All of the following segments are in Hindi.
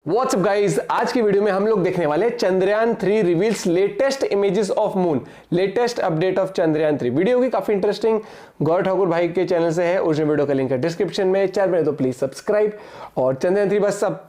व्हाट्सअप गाइस, आज की वीडियो में हम लोग देखने वाले हैं Chandrayaan 3 reveals latest images of moon, latest update of Chandrayaan 3। Video की काफी इंटरेस्टिंग गौरव ठाकुर भाई के चैनल से है, ओरिजिनल वीडियो का लिंक है डिस्क्रिप्शन में। चैनल में तो प्लीज सब्सक्राइब। और चंद्रयान 3 बस अब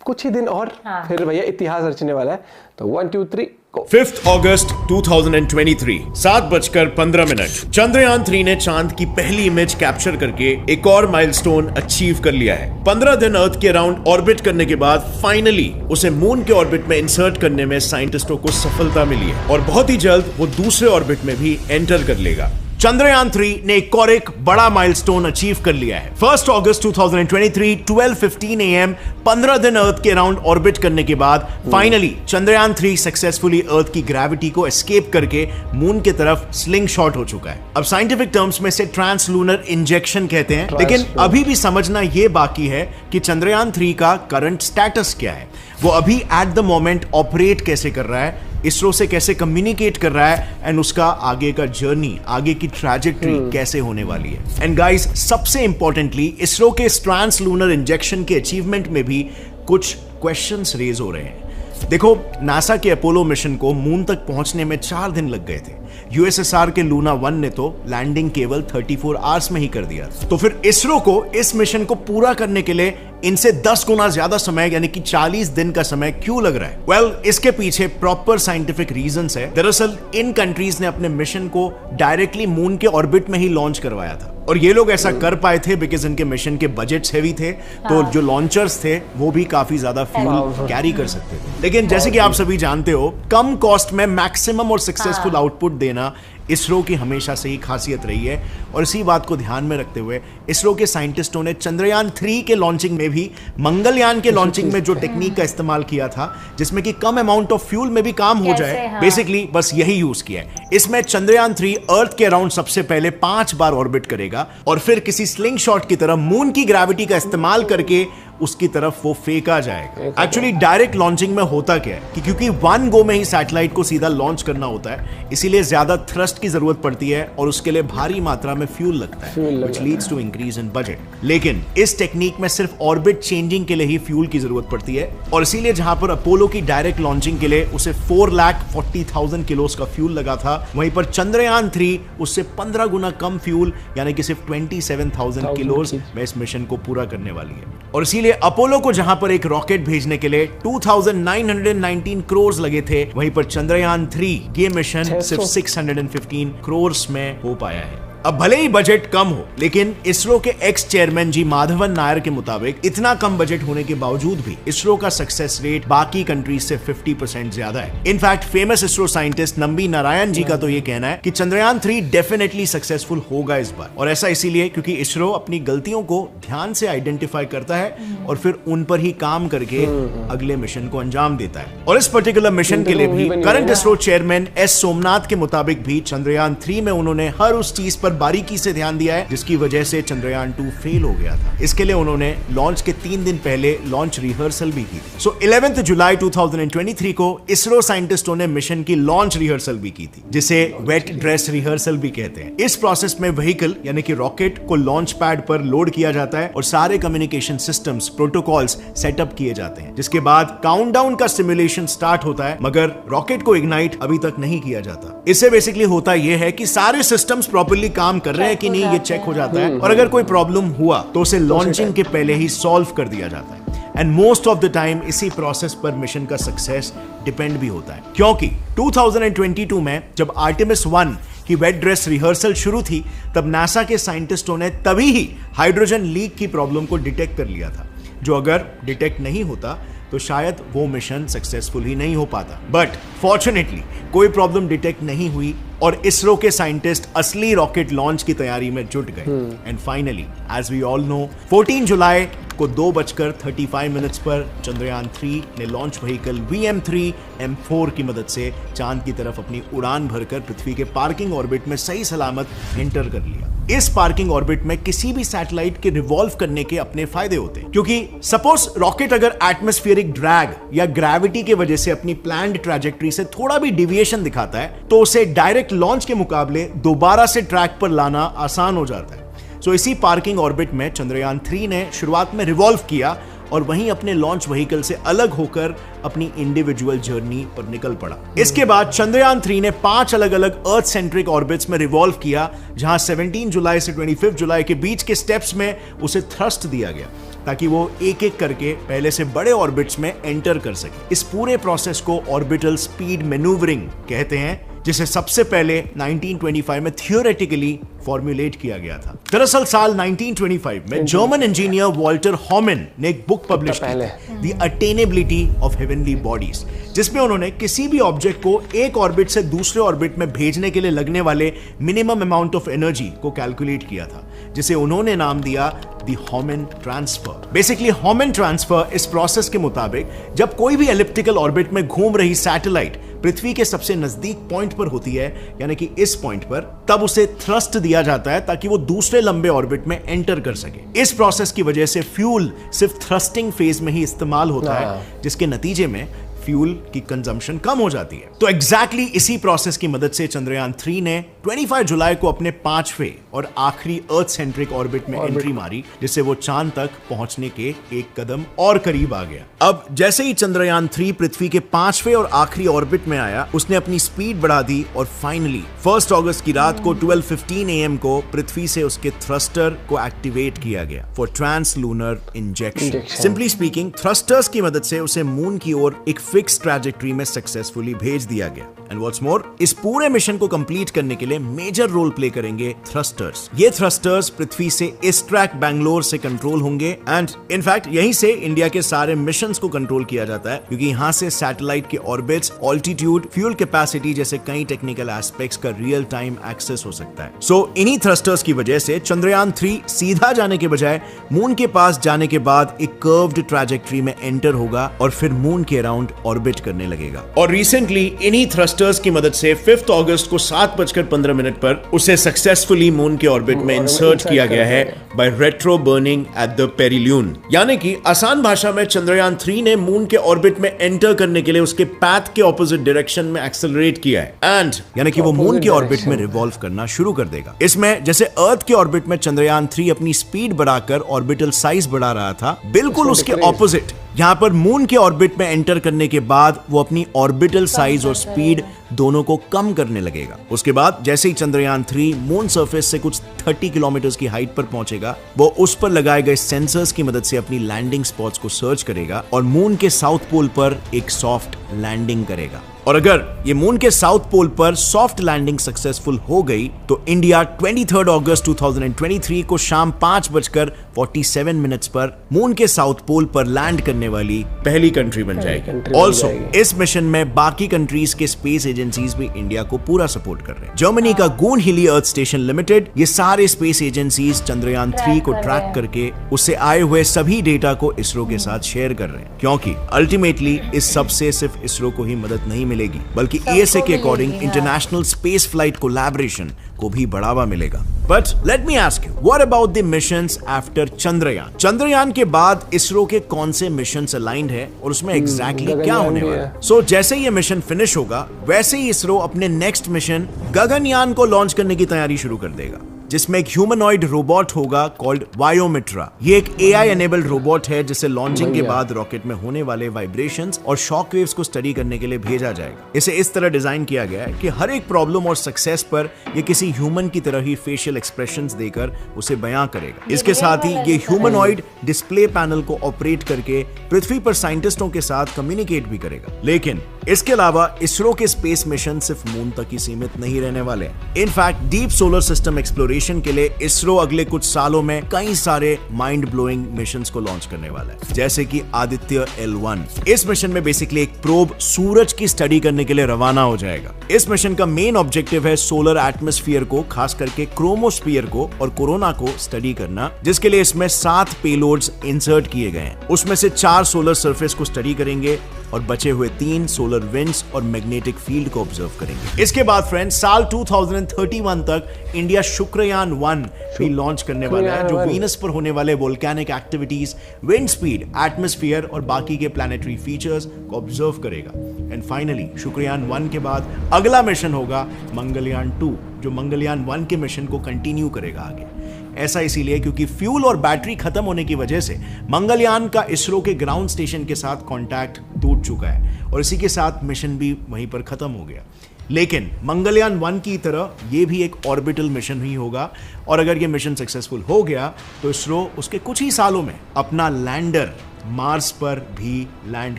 कुछ ही दिन और फिर भैया इतिहास रचने वाला है। तो 1 2 3 5 अगस्त 2023 7:15 चंद्रयान 3 ने चांद की पहली इमेज कैप्चर करके एक और माइलस्टोन अचीव कर लिया है। 15 दिन अर्थ के अराउंड ऑर्बिट करने के बाद फाइनली उसे मून के ऑर्बिट में इंसर्ट करने में साइंटिस्टों को सफलता मिली है और बहुत ही जल्द वो दूसरे ऑर्बिट में भी एंटर कर लेगा। चंद्रयान 3 ने एक बड़ा माइलस्टोन अचीव कर लिया है। 1 अगस्त 2023 12:15 AM 15 दिन अर्थ के अराउंड ऑर्बिट करने के बाद फाइनली चंद्रयान 3 सक्सेसफुली अर्थ की ग्रेविटी को एस्केप करके मून की तरफ स्लिंग शॉट हो चुका है। अब साइंटिफिक टर्म्स में से ट्रांसलूनर इंजेक्शन कहते हैं, लेकिन अभी भी समझना यह बाकी है कि चंद्रयान 3 का करंट स्टेटस क्या है, वो अभी एट द मोमेंट ऑपरेट कैसे कर रहा है, इसरो से कैसे कम्युनिकेट कर रहा है एंड उसका आगे का जर्नी, आगे की ट्रैजेक्टरी कैसे होने वाली है। एंड गाइस, सबसे इंपॉर्टेंटली इसरो के ट्रांसलूनर इंजेक्शन के अचीवमेंट में भी कुछ क्वेश्चंस रेज हो रहे हैं। देखो, नासा के अपोलो मिशन को मून तक पहुंचने में 4 दिन लग गए थे। यूएसएसआर के लूना 1 ने तो लैंडिंग केवल 34 आवर्स में ही कर दिया। तो फिर इसरो को इस मिशन को पूरा करने के लिए इनसे 10 गुना ज्यादा समय यानी कि 40 दिन का समय क्यों लग रहा है? वेल, इसके पीछे प्रॉपर साइंटिफिक रीजंस है। दरअसल इन कंट्रीज ने अपने मिशन को डायरेक्टली मून के ऑर्बिट में ही लॉन्च करवाया था और ये लोग ऐसा कर पाए थे बिकॉज इनके मिशन के बजट्स हेवी थे, तो जो लॉन्चर्स थे वो भी काफी ज्यादा फ्यूल कैरी कर सकते थे। लेकिन जैसे कि आप सभी जानते हो, कम कॉस्ट में मैक्सिमम और सक्सेसफुल आउटपुट देना इसरो की हमेशा से ही खासियत रही है। और इसी बात को ध्यान में रखते हुए इसरो के साइंटिस्टों ने चंद्रयान 3 के लॉन्चिंग में भी मंगलयान के लॉन्चिंग में जो टेक्निक का इस्तेमाल किया था, जिसमें कि कम अमाउंट ऑफ फ्यूल में भी काम हो जाए, बेसिकली बस यही यूज किया है। इसमें चंद्रयान 3 अर्थ के अराउंड सबसे पहले 5 बार ऑर्बिट करेगा और फिर किसी स्लिंग शॉट की तरह मून की ग्रेविटी का इस्तेमाल करके उसकी तरफ वो फेंका जाएगा। एक्चुअली डायरेक्ट लॉन्चिंग में होता क्या है कि क्योंकि 1 गो में ही सैटेलाइट को सीधा लॉन्च करना होता है, इसीलिए ज्यादा थ्रस्ट की जरूरत पड़ती है और उसके लिए भारी मात्रा में फ्यूल लगता है, which leads to increase in budget. लेकिन इस टेक्निक में सिर्फ ऑर्बिट चेंजिंग के लिए ही फ्यूल की जरूरत पड़ती है और इसीलिए जहां पर अपोलो की डायरेक्ट लॉन्चिंग के लिए उसे 4,40,000 किलोस का फ्यूल लगा था, वहीं पर चंद्रयान 3 उससे 15 गुना कम फ्यूल यानी कि सिर्फ 27,000 किलोस में इस मिशन को पूरा करने वाली है। और इसीलिए अपोलो को जहां पर एक रॉकेट भेजने के लिए 2,919 करोड़ लगे थे, वहीं पर चंद्रयान 3 ये मिशन सिर्फ 615 करोड़ में हो पाया है। अब भले ही बजट कम हो, लेकिन इसरो के एक्स चेयरमैन जी माधवन नायर के मुताबिक इतना कम बजट होने के बावजूद भी इसरो का सक्सेस रेट बाकी कंट्रीज से 50% ज्यादा है। In fact famous ISRO scientist Nambi Narayan ji का तो ये कहना है कि चंद्रयान 3 डेफिनेटली सक्सेसफुल होगा इस बार, और ऐसा इसीलिए क्योंकि इसरो अपनी गलतियों को ध्यान से आइडेंटिफाई करता है और फिर उन पर ही काम करके अगले मिशन को अंजाम देता है। और इस पर्टिकुलर मिशन के लिए भी current ISRO chairman S Somnath के मुताबिक भी चंद्रयान 3 में उन्होंने हर उस चीज पर बारीकी से ध्यान दिया है जिसकी वजह से चंद्रयान 2 फेल हो गया था। इसके लिए उन्होंने लॉन्च के 3 दिन पहले लॉन्च रिहर्सल भी की थी। 11 जुलाई 2023 को इसरो साइंटिस्टों ने मिशन की लॉन्च रिहर्सल भी की थी, जिसे वेट ड्रेस रिहर्सल भी कहते हैं। इस प्रोसेस में व्हीकल यानी कि रॉकेट को लॉन्च पैड पर लोड किया जाता है और सारे कम्युनिकेशन सिस्टम्स, प्रोटोकॉल्स सेटअप किए जाते हैं, जिसके बाद काउंटडाउन का सिमुलेशन स्टार्ट होता है, मगर रॉकेट को इग्नाइट अभी तक नहीं किया जाता। इससे बेसिकली होता यह है कि सारे सिस्टम्स प्रॉपर्ली काम कर रहे हैं कि नहीं, ये चेक हो जाता है और अगर कोई प्रॉब्लम हुआ तो उसे लॉन्चिंग के पहले ही सॉल्व कर दिया जाता है। And most of the time इसी प्रोसेस पर मिशन का सक्सेस डिपेंड भी होता है, क्योंकि 2022 में जब आर्टेमिस 1 की वेट ड्रेस रिहर्सल शुरू थी, तब नासा के साइंटिस्टों ने तभी ही हाइड्रोजन लीक की प्रॉब्लम को डिटेक्ट कर लिया था, जो अगर डिटेक्ट नहीं होता तो शायद वो मिशन सक्सेसफुल ही नहीं हो पाता। बट फॉर्चुनेटली कोई प्रॉब्लम डिटेक्ट नहीं हुई और इसरो के साइंटिस्ट असली रॉकेट लॉन्च की तैयारी में जुट गए। And finally, as we all know, 14 जुलाई को 2:35 पर चंद्रयान 3 ने लॉन्च व्हीकल VM3M4 की मदद से चांद की तरफ अपनी उड़ान भरकर पृथ्वी के पार्किंग ऑर्बिट में सही सलामत एंटर कर लिया। इस पार्किंग ऑर्बिट में किसी भी सैटेलाइट के रिवॉल्व करने के अपने फायदे होते हैं, क्योंकि सपोज रॉकेट अगर एटमॉस्फेरिक ड्रैग या ग्रेविटी की वजह से अपनी प्लान्ड ट्रैजेक्टरी से थोड़ा भी डिविएशन दिखाता है, तो उसे डायरेक्ट लॉन्च के मुकाबले दोबारा से ट्रैक पर लाना आसान हो जाता है। सो इसी पार्किंग ऑर्बिट में चंद्रयान 3 ने शुरुआत में रिवॉल्व किया और वहीं अपने लॉन्च व्हीकल से अलग होकर अपनी इंडिविजुअल जर्नी पर निकल पड़ा। इसके बाद चंद्रयान 3 ने 5 अलग अलग अर्थ सेंट्रिक ऑर्बिट्स में रिवॉल्व किया, जहां 17 जुलाई से 25 जुलाई के बीच के स्टेप्स में उसे थ्रस्ट दिया गया ताकि वो एक एक करके पहले से बड़े ऑर्बिट्स में एंटर कर सके। इस पूरे प्रोसेस को ऑर्बिटल स्पीड मैन्यूवरिंग कहते हैं, जिसे सबसे पहले 1925 में थियोरेटिकली फॉर्मुलेट किया गया था। दरअसल साल 1925 में जर्मन इंजीनियर वॉल्टर हॉमन ने एक बुक पब्लिश की, द अटेनेबिलिटी ऑफ हेवनली बॉडीज, जिसमें उन्होंने किसी भी ऑब्जेक्ट को एक ऑर्बिट से दूसरे ऑर्बिट में भेजने के लिए लगने वाले मिनिमम अमाउंट ऑफ एनर्जी को कैलकुलेट किया था, जिसे उन्होंने नाम दिया द हॉमन ट्रांसफर। बेसिकली हॉमन ट्रांसफर इस प्रोसेस के मुताबिक जब कोई भी एलिप्टिकल ऑर्बिट में घूम रही सैटेलाइट पृथ्वी के सबसे नजदीक पॉइंट पर होती है, यानी कि इस पॉइंट पर, तब उसे थ्रस्ट दिया जाता है ताकि वो दूसरे लंबे ऑर्बिट में एंटर कर सके। इस प्रोसेस की वजह से फ्यूल सिर्फ थ्रस्टिंग फेज में ही इस्तेमाल होता है, जिसके नतीजे में फ्यूल की कंजम्पशन कम हो जाती है। तो एग्जैक्टली इसी प्रोसेस की मदद से चंद्रयान 3 ने 25 जुलाई को अपने 5वें और आखिरी अर्थ सेंट्रिक ऑर्बिट में एंट्री मारी, जिससे वो चांद तक पहुंचने के एक कदम और करीब आ गया। अब जैसे ही चंद्रयान 3 पृथ्वी के 5वें और आखिरी ऑर्बिट में आया, उसने अपनी स्पीड बढ़ा दी और फाइनली 1 अगस्त की रात को 12:15 AM को पृथ्वी से उसके थ्रस्टर को एक्टिवेट किया गया for translunar injection. Simply speaking, thrusters की मदद से उसे मून की ओर एक फिक्स ट्रैजेक्टरी में सक्सेसफुली भेज दिया गया। एंड व्हाट्स मोर, इस पूरे मिशन को कंप्लीट करने के लिए मेजर रोल प्ले करेंगे थ्रस्टर्स। ये थ्रस्टर्स पृथ्वी से इस्ट्रैक बैंगलोर से कंट्रोल होंगे एंड इनफैक्ट यहीं से इंडिया के सारे मिशंस को कंट्रोल किया जाता है, क्योंकि यहां से सैटेलाइट के ऑर्बिट्स, ऑल्टीट्यूड, फ्यूल कैपेसिटी जैसे कई टेक्निकल एस्पेक्ट्स का रियल टाइम एक्सेस हो सकता है। सो इन्हीं थ्रस्टर्स की वजह से चंद्रयान 3 सीधा जाने के बजाय मून के पास जाने के बाद एक कर्व्ड ट्रैजेक्टरी में एंटर होगा और फिर मून के अराउंड ऑर्बिट करने लगेगा। और रिसेंटली इन्हीं थ्रस्टर्स की मदद से 5 अगस्त को 7:15 पर उसे सक्सेसफुली मून के ऑर्बिट में इंसर्ट किया गया है by retro burning at the perilune. यानी कि आसान भाषा में चंद्रयान 3 ने मून के ऑर्बिट में एंटर करने के लिए उसके पैथ के ऑपोजिट डायरेक्शन में एक्सेलरेट किया है एंड यानी कि वो मून के ऑर्बिट में रिवॉल्व करना शुरू कर देगा। इसमें जैसे अर्थ के ऑर्बिट में चंद्रयान 3 अपनी स्पीड बढ़ाकर ऑर्बिटल साइज बढ़ा रहा था, बिल्कुल उसके ऑपोजिट यहां पर मून के ऑर्बिट में एंटर करने के बाद वो अपनी ऑर्बिटल साइज और स्पीड दोनों को कम करने लगेगा। उसके बाद जैसे ही चंद्रयान 3 मून सरफेस से कुछ 30 किलोमीटर की हाइट पर पहुंचेगा, वो उस पर लगाए गए सेंसर्स की मदद से अपनी लैंडिंग स्पॉट्स को सर्च करेगा और मून के साउथ पोल पर एक सॉफ्ट लैंडिंग करेगा। और अगर ये मून के साउथ पोल पर सॉफ्ट लैंडिंग सक्सेसफुल हो गई तो इंडिया 23 अगस्त 2023 को शाम 5:47 पर मून के साउथ पोल पर लैंड करने वाली पहली कंट्री बन जाएगी। ऑल्सो इस मिशन में बाकी कंट्रीज के स्पेस एजेंसीज भी इंडिया को पूरा सपोर्ट कर रहे हैं। जर्मनी का गूनहिली अर्थ स्टेशन लिमिटेड, ये सारे स्पेस एजेंसीज चंद्रयान 3 को ट्रैक करके उससे आए हुए सभी डेटा को इसरो के साथ शेयर कर रहे हैं, क्योंकि अल्टीमेटली इस सबसे सिर्फ इसरो को ही मदद नहीं मिलेगी बल्कि ESA के according international space flight collaboration को भी बढ़ावा मिलेगा। But let me ask you, what about the missions after Chandrayaan? Chandrayaan के बाद इसरो के कौन से मिशंस अलाइंड है और उसमें एग्जैक्टली क्या होने वाला है? सो जैसे ये मिशन फिनिश होगा, वैसे ही इसरो अपने नेक्स्ट मिशन गगनयान को लॉन्च करने की तैयारी शुरू कर देगा, जिसमें एक ह्यूमनॉइड रोबोट होगा कॉल्ड वायोमिट्रा। ये एक AI एनेबल्ड रोबोट है जिसे लॉन्चिंग के बाद रॉकेट में होने वाले वाइब्रेशंस और शॉक वेव्स को स्टडी करने के लिए भेजा जाएगा। इसे इस तरह डिजाइन किया गया है कि हर एक प्रॉब्लम और सक्सेस पर ये किसी ह्यूमन की तरह ही फेशियल एक्सप्रेशंस देकर उसे बयां करेगा। इसके साथ ही ये ह्यूमनॉइड डिस्प्ले पैनल को ऑपरेट करके पृथ्वी पर साइंटिस्टों के साथ कम्युनिकेट भी करेगा। लेकिन इसके अलावा इसरो के स्पेस मिशन सिर्फ मून तक ही सीमित नहीं रहने वाले। In fact deep solar system exploration के लिए इसरो अगले कुछ सालों में कई सारे माइंड ब्लोइंग मिशंस को लॉन्च करने वाला है, जैसे कि आदित्य L1। इस मिशन में बेसिकली एक प्रोब सूरज की स्टडी करने के लिए रवाना हो जाएगा। इस मिशन का मेन ऑब्जेक्टिव है सोलर एटमॉस्फेयर को, खास करके क्रोमोस्फीयर को और कोरोना को स्टडी करना, जिसके लिए इसमें 7 पेलोड्स इंसर्ट किए गए हैं। उसमें से 4 सोलर सरफेस को स्टडी करेंगे और बचे हुए 3 सोलर विंड्स और मैग्नेटिक फील्ड को ऑब्जर्व करेंगे। इसके बाद फ्रेंड्स साल 2031 तक इंडिया शुक्रयान 1 भी लॉन्च करने वाला है, जो वीनस पर होने वाले volcanic activities, wind speed, atmosphere और बाकी के प्लैनेटरी फीचर्स को ऑब्जर्व करेगा। एंड फाइनली शुक्रयान 1 के बाद अगला मिशन होगा मंगलयान 2, जो मंगलयान 1 के मिशन को कंटिन्यू करेगा आगे। ऐसा इसीलिए क्योंकि फ्यूल और बैटरी खत्म होने की वजह से मंगलयान का इसरो के ग्राउंड स्टेशन के साथ कांटेक्ट टूट चुका है और इसी के साथ मिशन भी वहीं पर खत्म हो गया। लेकिन मंगलयान 1 की तरह ये भी एक ऑर्बिटल मिशन ही होगा और अगर ये मिशन सक्सेसफुल हो गया तो इसरो उसके कुछ ही सालों में अपना लैंडर मार्स पर भी लैंड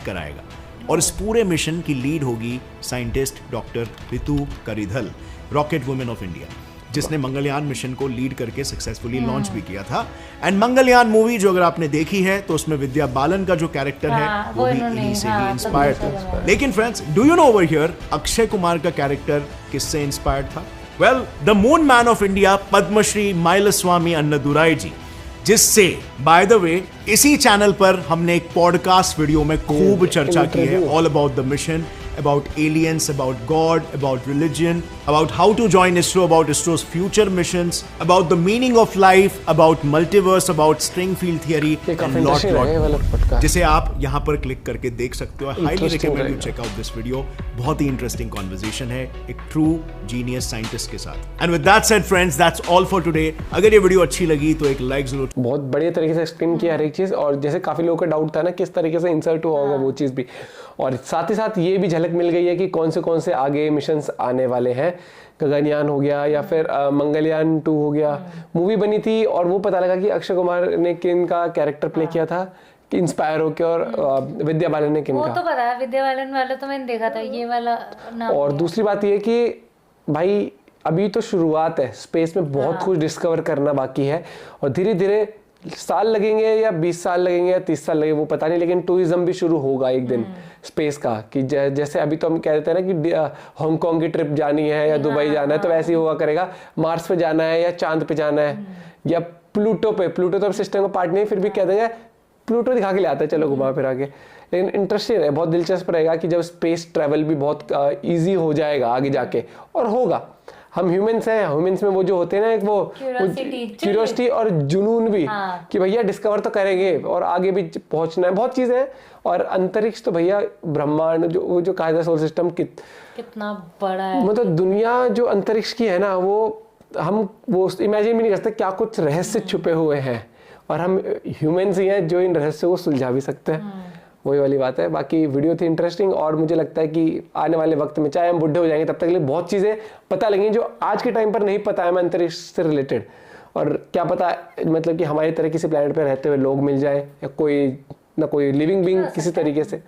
कराएगा और इस पूरे मिशन की लीड होगी scientist doctor Ritu Karidhal, rocket women of India, जिसने मंगलयान मिशन को लीड करके सक्सेसफुली लॉन्च भी किया था। एंड मंगलयान मूवी जो अगर आपने देखी है तो उसमें विद्या बालन का जो कैरेक्टर है वो भी इन्हीं से ही इंस्पायर्ड था। लेकिन friends, do you know over here Akshay Kumar का कैरेक्टर किससे इंस्पायर्ड था? Well, the moon man of India Padmashri Mylswamy Annadurai ji, जिससे बाय द वे इसी चैनल पर हमने एक पॉडकास्ट वीडियो में खूब चर्चा की है, all about the mission, about aliens, about God, about religion, about how to join ISRO, about ISRO's future missions, about the meaning of life, about multiverse, about string field theory, and lot, जिसे आप यहाँ पर क्लिक करके देख सकते हो। Highly recommend you check out this video. बहुत ही interesting conversation है एक true genius scientist के साथ। And with that said, friends, that's all for today. अगर ये वीडियो अच्छी लगी तो एक लाइक जरूर। बहुत बढ़िया तरीके से एक्सप्लेन किया हर एक चीज, और जैसे काफी लोगों का डाउट था ना किस तरीके से इंसर्ट हुआ होगा वो चीज भी, और साथ ही साथ ये भी झलक मिल गई है कि कौन से आगे मिशंस आने वाले हैं। गगनयान हो गया या फिर मंगलयान 2 हो गया, मूवी बनी थी और वो पता लगा कि अक्षय कुमार ने किन का कैरेक्टर प्ले किया था कि इंस्पायर होकर, और विद्या बालन ने किन का। वो तो पता है, विद्या बालन वाला तो मैंने देखा था, ये वाला नाम। और दूसरी बात ये कि भाई अभी तो शुरुआत है, स्पेस में बहुत कुछ डिस्कवर करना बाकी है और धीरे धीरे साल लगेंगे या 20 साल लगेंगे या 30 साल लगेंगे वो पता नहीं, लेकिन टूरिज्म भी शुरू होगा एक दिन स्पेस का, कि जैसे अभी तो हम कह देते हैं ना कि हांगकांग की ट्रिप जानी है या दुबई जाना है, तो वैसे ही हुआ करेगा। मार्स पे जाना है या चांद पे जाना है या प्लूटो पे, प्लूटो तो सिस्टम का पार्ट नहीं, फिर भी कह देंगे प्लूटो दिखा के ले आता है, चलो घुमा फिरा के। लेकिन इंटरेस्टिंग है, बहुत दिलचस्प रहेगा कि जब स्पेस ट्रैवल भी बहुत ईजी हो जाएगा आगे जाके, और होगा। हम ह्यूमंस हैं, ह्यूमंस में वो जो होते हैं ना एक वो क्यूरियोसिटी और जुनून भी, कि भैया डिस्कवर तो करेंगे और आगे भी पहुंचना है, बहुत चीजें हैं। और अंतरिक्ष तो भैया ब्रह्मांड जो कहा जाए सोलर सिस्टम कितना बड़ा है, मतलब दुनिया जो अंतरिक्ष की है ना, वो हम वो इमेजिन भी नहीं कर सकते क्या कुछ रहस्य छुपे हुए हैं, और हम ह्यूमंस ही हैं जो इन रहस्यों को सुलझा भी सकते हैं। वही वाली बात है। बाकी वीडियो थी इंटरेस्टिंग, और मुझे लगता है कि आने वाले वक्त में चाहे हम बुढ़े हो जाएंगे तब तक के लिए बहुत चीज़ें पता लगेंगी जो आज के टाइम पर नहीं पता है हमें अंतरिक्ष से रिलेटेड। और क्या पता मतलब कि हमारी तरह किसी प्लेनेट पर रहते हुए लोग मिल जाए या कोई लिविंग बीइंग किसी तरीके से।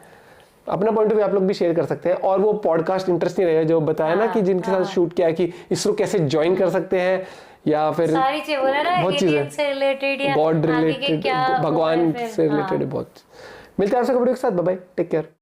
अपना पॉइंट ऑफ व्यू आप लोग भी शेयर कर सकते हैं। और वो पॉडकास्ट इंटरेस्टिंग रहेगा जो बताया ना कि जिनके साथ शूट किया है कि इसरो कैसे ज्वाइन कर सकते हैं, या फिर सारी चीजें बोला ना, बहुत चीजें गॉड रिलेटेड, भगवान से रिलेटेड बहुत। मिलते हैं आपसे वीडियो के साथ, बाय बाय, टेक केयर।